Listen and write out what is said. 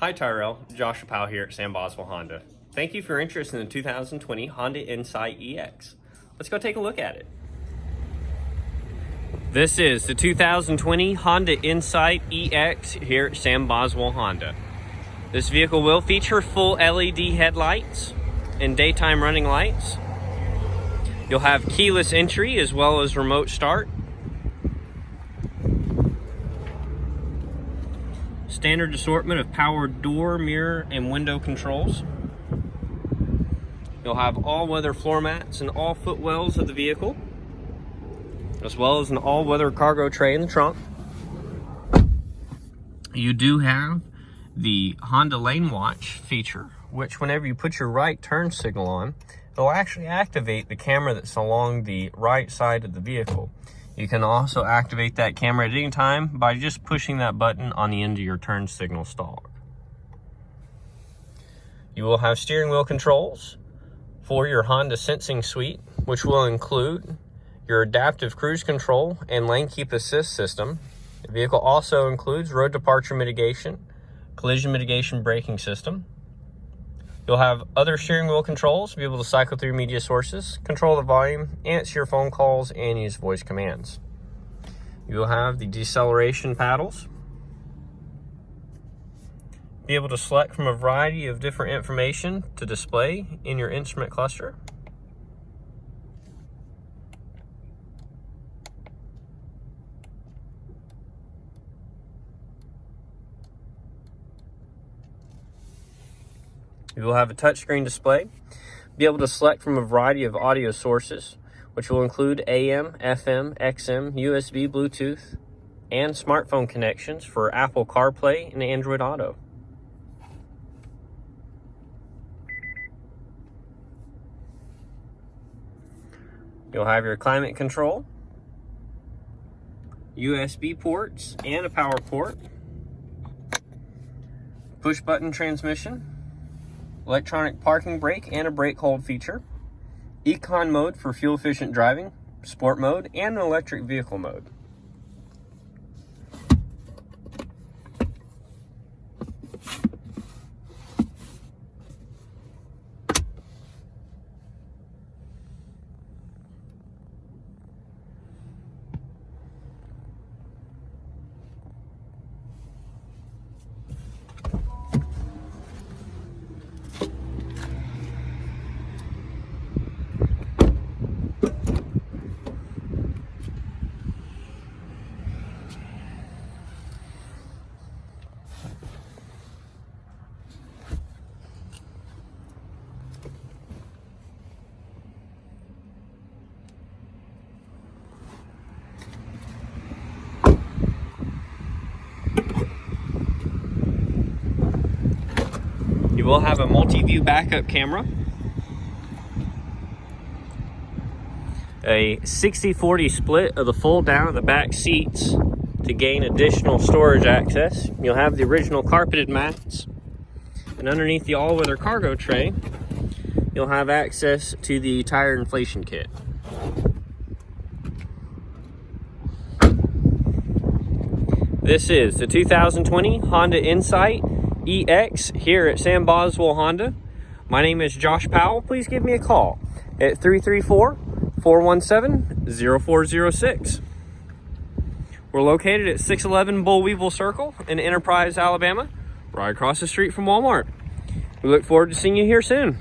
Hi Tyrell, Joshua Powell here at Sam Boswell Honda. Thank you for your interest in the 2020 Honda Insight EX. Let's go take a look at it. This is the 2020 Honda Insight EX here at Sam Boswell Honda. This vehicle will feature full LED headlights and daytime running lights. You'll have keyless entry as well as remote start. Standard assortment of power door, mirror, and window controls. You'll have all-weather floor mats and all footwells of the vehicle, as well as an all-weather cargo tray in the trunk. You do have the Honda Lane Watch feature, which whenever you put your right turn signal on, it'll actually activate the camera that's along the right side of the vehicle. You can also activate that camera at any time by just pushing that button on the end of your turn signal stalk. You will have steering wheel controls for your Honda Sensing Suite, which will include your adaptive cruise control and lane keep assist system. The vehicle also includes road departure mitigation, collision mitigation braking system. You'll have other steering wheel controls, be able to cycle through media sources, control the volume, answer your phone calls, and use voice commands. You'll have the deceleration paddles. Be able to select from a variety of different information to display in your instrument cluster. You will have a touchscreen display, be able to select from a variety of audio sources, which will include AM, FM, XM, USB, Bluetooth, and smartphone connections for Apple CarPlay and Android Auto. You'll have your climate control, USB ports and a power port, push button transmission, electronic parking brake and a brake hold feature, Econ mode for fuel efficient driving, sport mode, and an electric vehicle mode. You will have a multi-view backup camera, a 60-40 split of the fold down of the back seats to gain additional storage access. You'll have the original carpeted mats, and underneath the all-weather cargo tray, you'll have access to the tire inflation kit. This is the 2020 Honda Insight EX here at Sam Boswell Honda. My name is Josh Powell. Please give me a call at 334-417-0406. We're located at 611 Bull Weevil Circle in Enterprise, Alabama, right across the street from Walmart. We look forward to seeing you here soon.